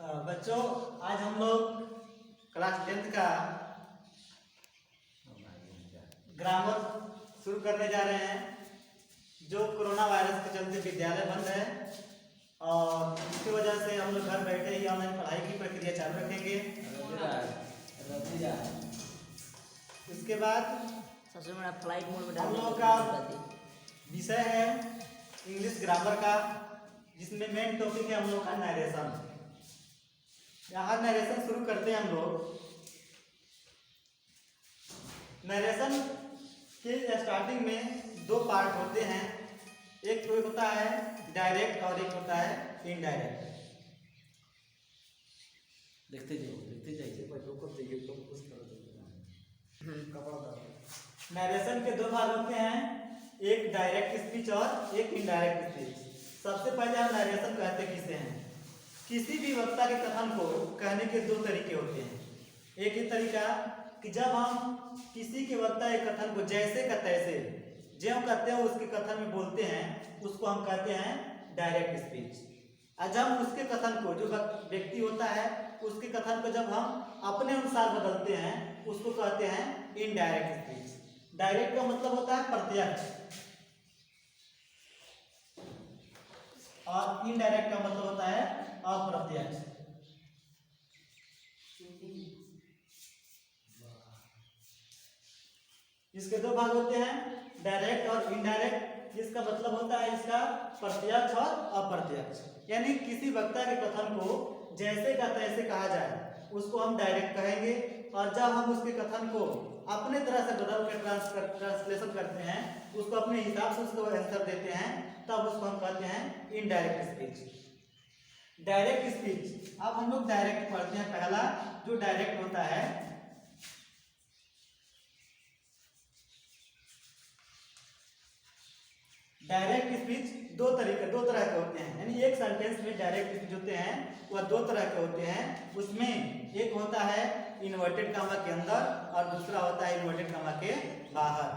बच्चों, आज हम लोग क्लास 10th का ग्रामर शुरू करने जा रहे हैं। जो कोरोना वायरस के चलते विद्यालय बंद है और इसकी वजह से हम लोग घर बैठे ही ऑनलाइन पढ़ाई की प्रक्रिया चालू रखेंगे। उसके बाद फ्लाइट मोड में हम लोग का विषय है इंग्लिश ग्रामर का, जिसमें मेन टॉपिक है हम लोग का नरेशन। यहाँ नरेशन शुरू करते हैं हम लोग। नरेशन के स्टार्टिंग में दो पार्ट होते हैं, एक तो होता है डायरेक्ट और एक होता है इनडायरेक्ट। देखते जाइए बच्चों को देखिए तो कुछ करो नरेशन के दो भाग होते हैं, एक डायरेक्ट स्पीच और एक इनडायरेक्ट स्पीच। सबसे पहले हम नरेशन कहते किसे हैं। किसी भी वक्ता के कथन को कहने के दो तरीके होते हैं। एक ही तरीका कि जब हम किसी के वक्ता के कथन को जैसे का तैसे जो कहते हैं उसके कथन में बोलते हैं, उसको हम कहते हैं डायरेक्ट स्पीच। और जब उसके कथन को, जो व्यक्ति होता है उसके कथन को जब हम अपने अनुसार बदलते हैं, उसको कहते हैं इनडायरेक्ट स्पीच। डायरेक्ट का मतलब होता है प्रत्यक्ष और इनडायरेक्ट का मतलब होता है अप्रत्यक्ष। इसके दो भाग होते हैं, डायरेक्ट और इनडायरेक्ट। जिसका मतलब होता है इसका प्रत्यक्ष और अप्रत्यक्ष। यानी किसी वक्ता के कथन को जैसे का तैसे कहा जाए उसको हम डायरेक्ट कहेंगे, और जब हम उसके कथन को अपने तरह से बदल कर ट्रांसलेशन करते हैं, उसको अपने हिसाब से उसको आंसर देते हैं, तब उसको हम कहते हैं इनडायरेक्ट स्पीच। डायरेक्ट स्पीच, अब हम लोग डायरेक्ट पढ़ते हैं। पहला जो डायरेक्ट होता है, डायरेक्ट स्पीच दो तरह के होते हैं। यानी एक सेंटेंस में डायरेक्ट स्पीच होते हैं वह दो तरह के होते हैं। उसमें एक होता है इन्वर्टेड कामा के अंदर और दूसरा होता है इन्वर्टेड कामा के बाहर।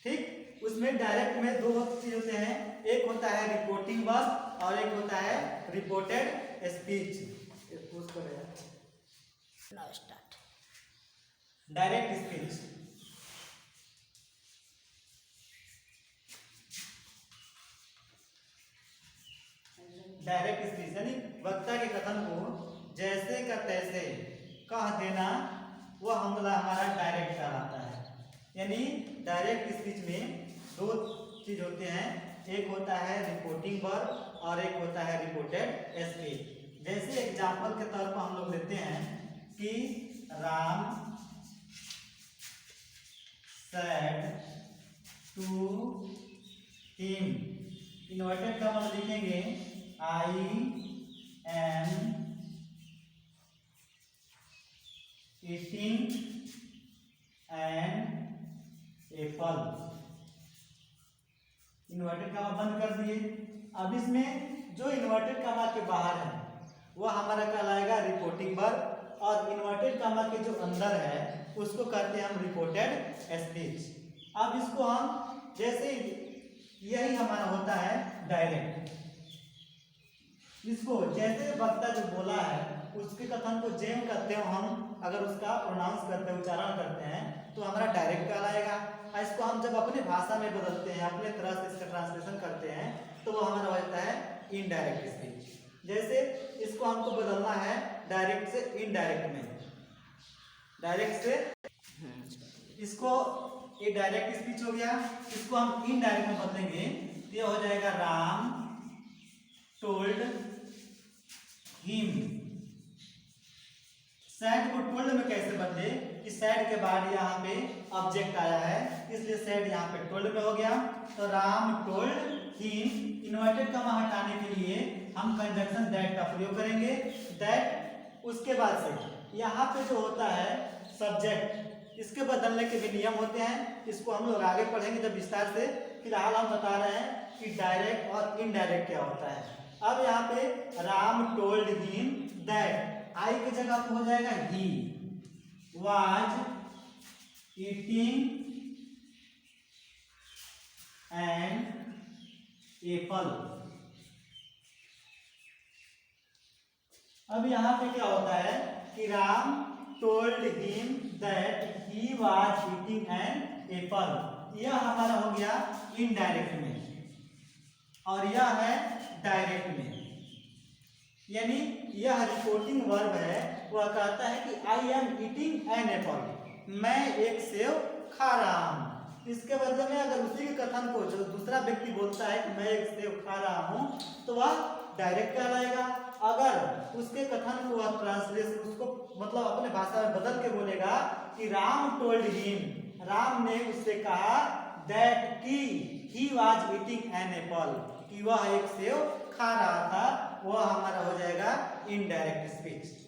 ठीक, उसमें डायरेक्ट में दो चीज होते हैं, एक होता है रिपोर्टिंग वर्ब और एक होता है reported speech. Direct speech, direct speech यानी वक्ता के कथन को जैसे का तैसे कह देना, वह हमारा डायरेक्ट कहलाता है। यानी डायरेक्ट स्पीच में दो चीज होते हैं, एक होता है रिपोर्टिंग वर्ब और एक होता है रिपोर्टेड स्पीच। जैसे एग्जांपल के तौर पर हम लोग लेते हैं कि Ram said to him, inverted का मतलब लिखेंगे I am eating an apple। Inverted comma बंद कर दिए। अब इसमें जो इन्वर्टेड कामा के बाहर है वह हमारा कहलाएगा रिपोर्टिंग वर्ब, और इन्वर्टेड कामा के जो अंदर है उसको कहते हैं हम रिपोर्टेड स्पीच। अब इसको हम जैसे यही हमारा होता है डायरेक्ट। इसको जैसे वक्ता जो बोला है उसके कथन को जेम करते हो हम, अगर उसका प्रोनाउंस करते हैं, उच्चारण करते हैं, तो हमारा डायरेक्ट कहलाएगा। और इसको हम जब अपने भाषा में बदलते हैं, अपने तरह से इसका ट्रांसलेशन करते हैं, तो वो हमारा हो जाता है इनडायरेक्ट स्पीच। जैसे इसको हमको बदलना है डायरेक्ट से इनडायरेक्ट में, डायरेक्ट से इसको, ये डायरेक्ट स्पीच हो गया। इसको हम इनडायरेक्ट में बदलेंगे तो ये हो जाएगा राम टोल्ड हिम। सैड को टोल्ड में कैसे बदले कि सैड के बाद यहाँ पे ऑब्जेक्ट आया है, इसलिए सैड यहाँ पे टोल्ड में हो गया। तो Ram told him, inverted comma हटाने के लिए हम कंजंक्शन दैट का प्रयोग करेंगे। दैट, उसके बाद से यहाँ पे जो होता है सब्जेक्ट, इसके बदलने के भी नियम होते हैं। इसको हम लोग आगे पढ़ेंगे जब विस्तार से। फिलहाल हम बता रहे हैं कि डायरेक्ट और इनडायरेक्ट क्या होता है। अब यहाँ पे राम टोल्ड हिम दैट, आई की जगह पे हो जाएगा he was eating an apple. अब यहाँ पे क्या होता है कि Ram told him that he was eating an apple. यह हमारा हो गया इनडायरेक्ट में और यह है डायरेक्ट में। यानी यह रिपोर्टिंग वर्ब है, वह कहता है कि I am eating an apple, मैं एक सेव खा रहा हूँ। इसके बदले में अगर उसी के कथन को जो दूसरा व्यक्ति बोलता है कि मैं एक सेव खा रहा हूँ तो वह डायरेक्ट कहलाएगा। अगर उसके कथन को वह ट्रांसलेशन उसको मतलब अपने भाषा में बदल के बोलेगा कि राम टोल्ड हिम, राम ने उससे कहा दैट कि he was eating an apple, कि वह एक सेव खा रहा था, वह हमारा हो जाएगा इनडायरेक्ट स्पीच।